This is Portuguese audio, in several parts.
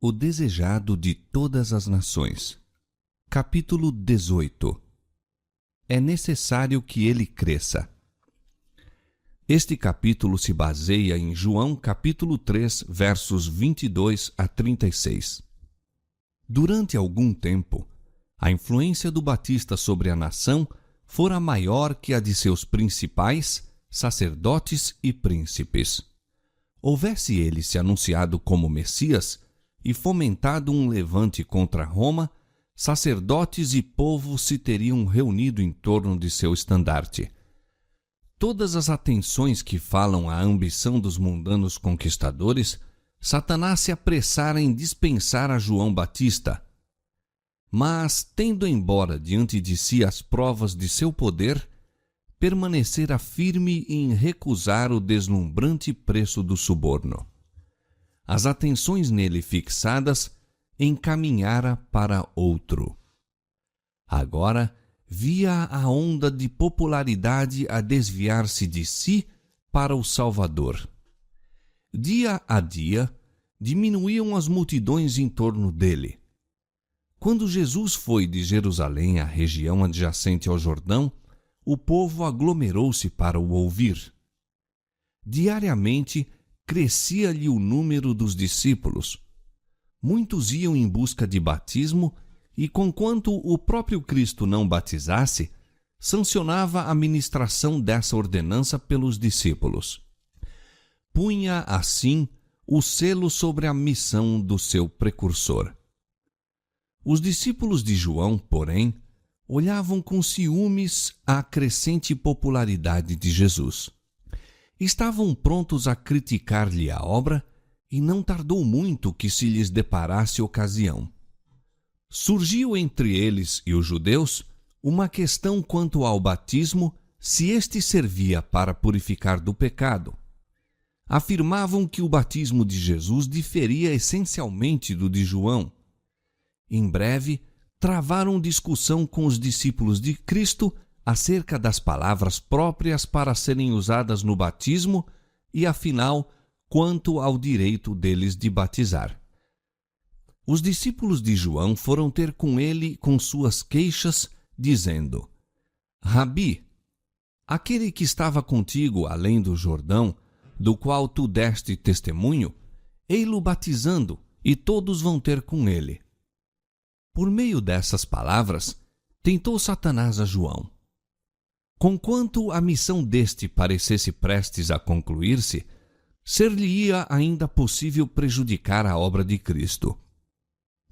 O desejado de todas as nações. Capítulo 18. É necessário que ele cresça. Este capítulo se baseia em João capítulo 3, versos 22 a 36. Durante algum tempo, a influência do Batista sobre a nação fora maior que a de seus principais, sacerdotes e príncipes. Houvesse ele se anunciado como Messias e fomentado um levante contra Roma, sacerdotes e povo se teriam reunido em torno de seu estandarte. Todas as atenções que falam à ambição dos mundanos conquistadores, Satanás se apressara em dispensar a João Batista. Mas, tendo embora diante de si as provas de seu poder, permanecera firme em recusar o deslumbrante preço do suborno. As atenções nele fixadas, encaminhara para outro. Agora, via a onda de popularidade a desviar-se de si para o Salvador. Dia a dia, diminuíam as multidões em torno dele. Quando Jesus foi de Jerusalém à região adjacente ao Jordão, o povo aglomerou-se para o ouvir. Diariamente, crescia-lhe o número dos discípulos. Muitos iam em busca de batismo e, conquanto o próprio Cristo não batizasse, sancionava a ministração dessa ordenança pelos discípulos. Punha, assim, o selo sobre a missão do seu precursor. Os discípulos de João, porém, olhavam com ciúmes a crescente popularidade de Jesus. Estavam prontos a criticar-lhe a obra e não tardou muito que se lhes deparasse ocasião. Surgiu entre eles e os judeus uma questão quanto ao batismo, se este servia para purificar do pecado. Afirmavam que o batismo de Jesus diferia essencialmente do de João. Em breve, travaram discussão com os discípulos de Cristo acerca das palavras próprias para serem usadas no batismo e, afinal, quanto ao direito deles de batizar. Os discípulos de João foram ter com ele com suas queixas, dizendo: Rabi, aquele que estava contigo além do Jordão, do qual tu deste testemunho, ei-lo batizando, e todos vão ter com ele. Por meio dessas palavras, tentou Satanás a João. Conquanto a missão deste parecesse prestes a concluir-se, ser-lhe-ia ainda possível prejudicar a obra de Cristo.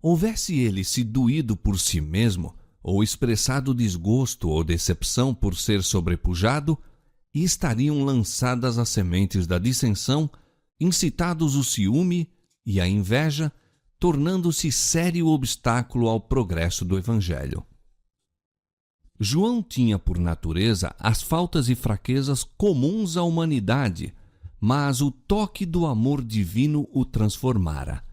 Houvesse ele se doído por si mesmo, ou expressado desgosto ou decepção por ser sobrepujado, e estariam lançadas as sementes da dissensão, incitados o ciúme e a inveja, tornando-se sério obstáculo ao progresso do Evangelho. João tinha por natureza as faltas e fraquezas comuns à humanidade, mas o toque do amor divino o transformara.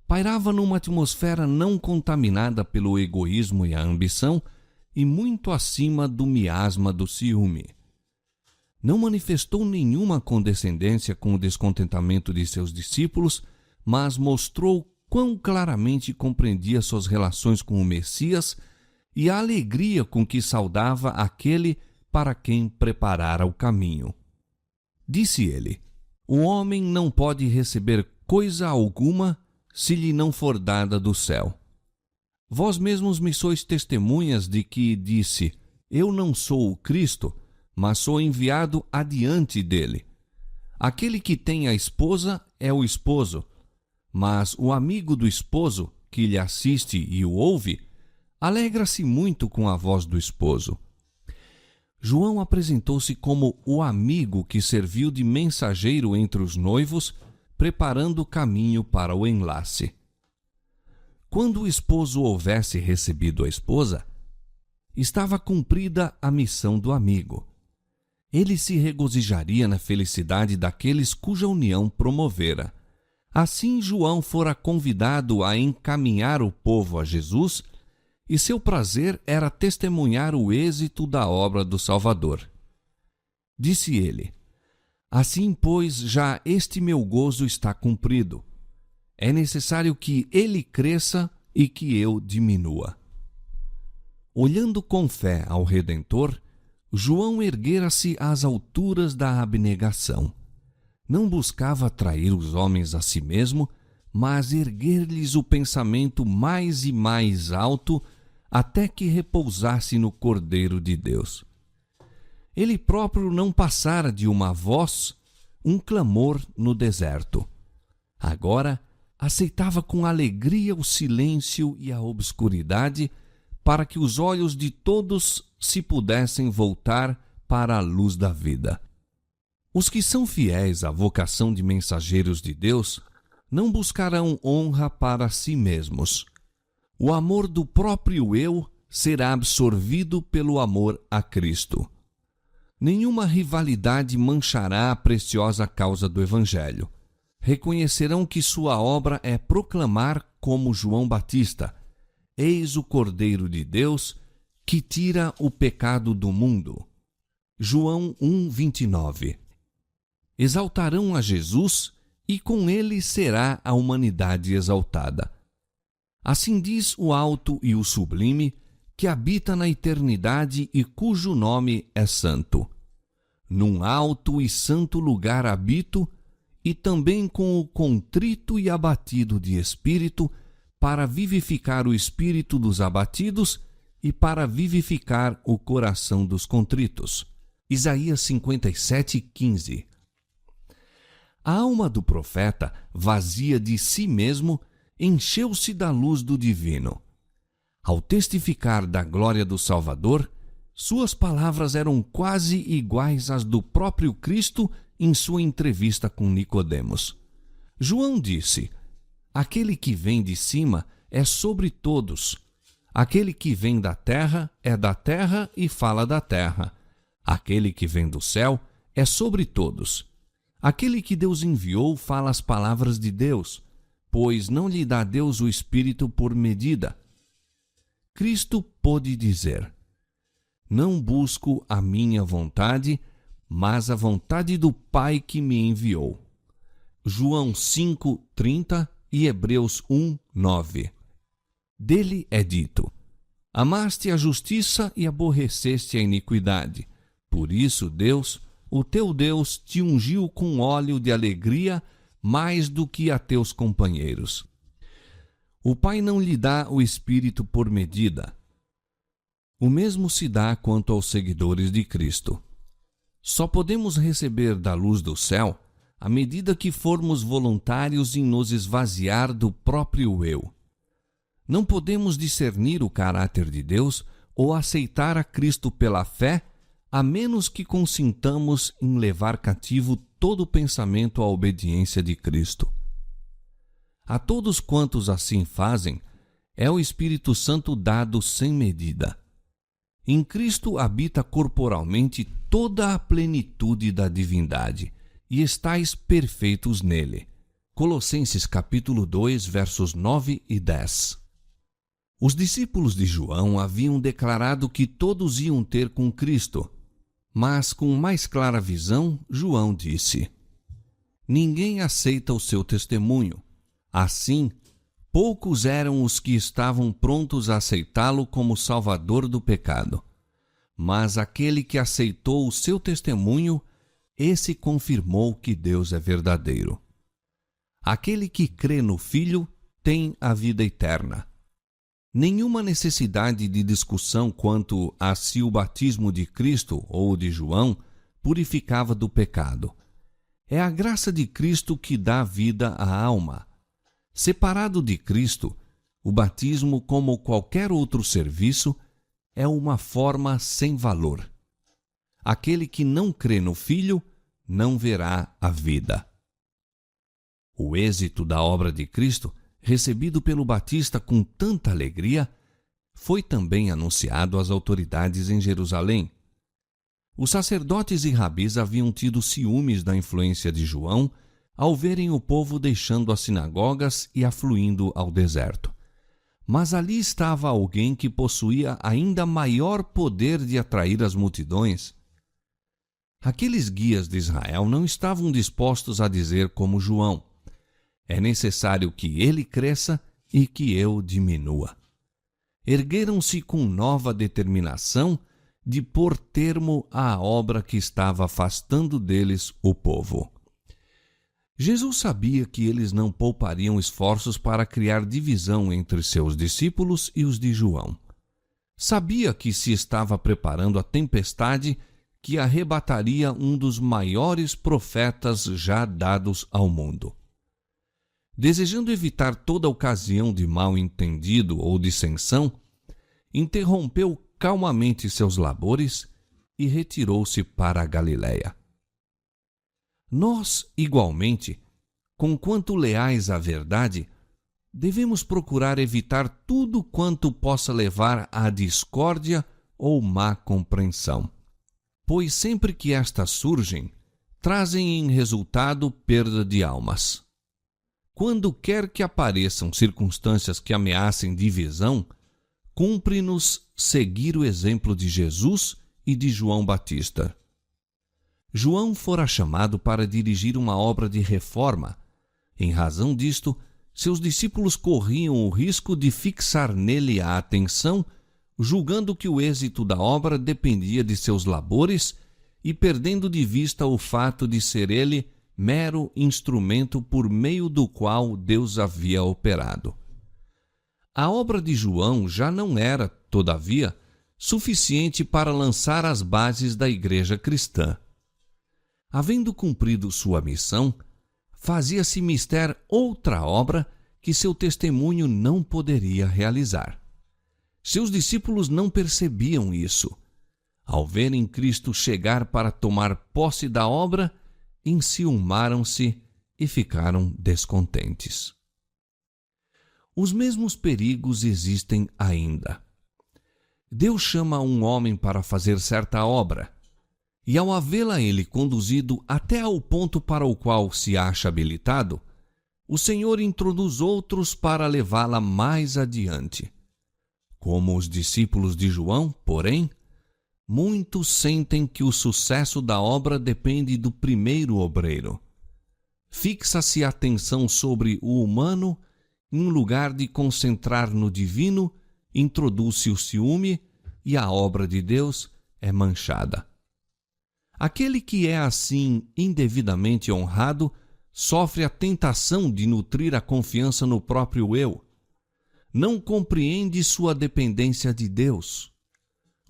Pairava numa atmosfera não contaminada pelo egoísmo e a ambição e muito acima do miasma do ciúme. Não manifestou nenhuma condescendência com o descontentamento de seus discípulos, mas mostrou quão claramente compreendia suas relações com o Messias e a alegria com que saudava aquele para quem preparara o caminho. Disse ele: O homem não pode receber coisa alguma se lhe não for dada do céu. Vós mesmos me sois testemunhas de que disse: Eu não sou o Cristo, mas sou enviado adiante dele. Aquele que tem a esposa é o esposo, mas o amigo do esposo, que lhe assiste e o ouve, alegra-se muito com a voz do esposo. João apresentou-se como o amigo que serviu de mensageiro entre os noivos, preparando o caminho para o enlace. Quando o esposo houvesse recebido a esposa, estava cumprida a missão do amigo. Ele se regozijaria na felicidade daqueles cuja união promovera. Assim, João fora convidado a encaminhar o povo a Jesus, e seu prazer era testemunhar o êxito da obra do Salvador. Disse ele: Assim, pois, já este meu gozo está cumprido. É necessário que ele cresça e que eu diminua. Olhando com fé ao Redentor, João erguera-se às alturas da abnegação. Não buscava atrair os homens a si mesmo, mas erguer-lhes o pensamento mais e mais alto, até que repousasse no Cordeiro de Deus. Ele próprio não passara de uma voz, um clamor no deserto. Agora, aceitava com alegria o silêncio e a obscuridade, para que os olhos de todos se pudessem voltar para a luz da vida. Os que são fiéis à vocação de mensageiros de Deus não buscarão honra para si mesmos. O amor do próprio eu será absorvido pelo amor a Cristo. Nenhuma rivalidade manchará a preciosa causa do Evangelho. Reconhecerão que sua obra é proclamar como João Batista: Eis o Cordeiro de Deus que tira o pecado do mundo. João 1:29. Exaltarão a Jesus e com ele será a humanidade exaltada. Assim diz o alto e o sublime, que habita na eternidade e cujo nome é santo. Num alto e santo lugar habito, e também com o contrito e abatido de espírito, para vivificar o espírito dos abatidos e para vivificar o coração dos contritos. Isaías 57:15. A alma do profeta, vazia de si mesmo, encheu-se da luz do divino. Ao testificar da glória do Salvador, suas palavras eram quase iguais às do próprio Cristo em sua entrevista com Nicodemos. João disse: Aquele que vem de cima é sobre todos. Aquele que vem da terra é da terra e fala da terra. Aquele que vem do céu é sobre todos. Aquele que Deus enviou fala as palavras de Deus, pois não lhe dá Deus o Espírito por medida. Cristo pôde dizer: Não busco a minha vontade, mas a vontade do Pai que me enviou. João 5:30 e Hebreus 1:9. Dele é dito: Amaste a justiça e aborreceste a iniquidade. Por isso Deus, o teu Deus, te ungiu com óleo de alegria mais do que a teus companheiros. O Pai não lhe dá o Espírito por medida. O mesmo se dá quanto aos seguidores de Cristo. Só podemos receber da luz do céu à medida que formos voluntários em nos esvaziar do próprio eu. Não podemos discernir o caráter de Deus ou aceitar a Cristo pela fé, a menos que consintamos em levar cativo todo pensamento à obediência de Cristo. A todos quantos assim fazem, é o Espírito Santo dado sem medida. Em Cristo habita corporalmente toda a plenitude da divindade, e estáis perfeitos nele. Colossenses capítulo 2, versos 9 e 10. Os discípulos de João haviam declarado que todos iam ter com Cristo, mas com mais clara visão, João disse: Ninguém aceita o seu testemunho. Assim, poucos eram os que estavam prontos a aceitá-lo como Salvador do pecado. Mas aquele que aceitou o seu testemunho, esse confirmou que Deus é verdadeiro. Aquele que crê no Filho tem a vida eterna. Nenhuma necessidade de discussão quanto a se o batismo de Cristo ou de João purificava do pecado. É a graça de Cristo que dá vida à alma. Separado de Cristo, o batismo, como qualquer outro serviço, é uma forma sem valor. Aquele que não crê no Filho não verá a vida. O êxito da obra de Cristo, recebido pelo Batista com tanta alegria, foi também anunciado às autoridades em Jerusalém. Os sacerdotes e rabis haviam tido ciúmes da influência de João ao verem o povo deixando as sinagogas e afluindo ao deserto. Mas ali estava alguém que possuía ainda maior poder de atrair as multidões. Aqueles guias de Israel não estavam dispostos a dizer como João: é necessário que ele cresça e que eu diminua. Ergueram-se com nova determinação de pôr termo à obra que estava afastando deles o povo. Jesus sabia que eles não poupariam esforços para criar divisão entre seus discípulos e os de João. Sabia que se estava preparando a tempestade que arrebataria um dos maiores profetas já dados ao mundo. Desejando evitar toda ocasião de mal-entendido ou dissensão, interrompeu calmamente seus labores e retirou-se para a Galiléia. Nós, igualmente, conquanto leais à verdade, devemos procurar evitar tudo quanto possa levar à discórdia ou má compreensão, pois sempre que estas surgem, trazem em resultado perda de almas. Quando quer que apareçam circunstâncias que ameacem divisão, cumpre-nos seguir o exemplo de Jesus e de João Batista. João fora chamado para dirigir uma obra de reforma. Em razão disto, seus discípulos corriam o risco de fixar nele a atenção, julgando que o êxito da obra dependia de seus labores e perdendo de vista o fato de ser ele mero instrumento por meio do qual Deus havia operado. A obra de João já não era, todavia, suficiente para lançar as bases da igreja cristã. Havendo cumprido sua missão, fazia-se mister outra obra que seu testemunho não poderia realizar. Seus discípulos não percebiam isso. Ao verem Cristo chegar para tomar posse da obra, enciumaram-se e ficaram descontentes. Os mesmos perigos existem ainda. Deus chama um homem para fazer certa obra, e ao havê-la ele conduzido até ao ponto para o qual se acha habilitado, o Senhor introduz outros para levá-la mais adiante. Como os discípulos de João, porém, muitos sentem que o sucesso da obra depende do primeiro obreiro. Fixa-se a atenção sobre o humano, em lugar de concentrar no divino, introduz-se o ciúme e a obra de Deus é manchada. Aquele que é assim indevidamente honrado sofre a tentação de nutrir a confiança no próprio eu. Não compreende sua dependência de Deus.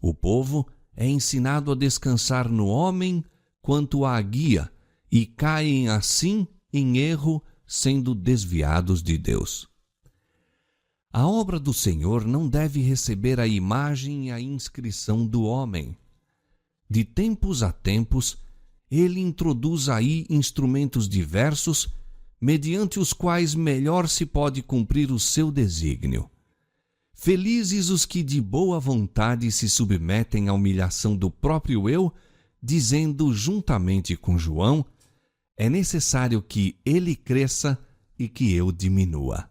O povo é ensinado a descansar no homem quanto à guia e caem assim em erro, sendo desviados de Deus. A obra do Senhor não deve receber a imagem e a inscrição do homem. De tempos a tempos, ele introduz aí instrumentos diversos, mediante os quais melhor se pode cumprir o seu desígnio. Felizes os que de boa vontade se submetem à humilhação do próprio eu, dizendo juntamente com João: é necessário que ele cresça e que eu diminua.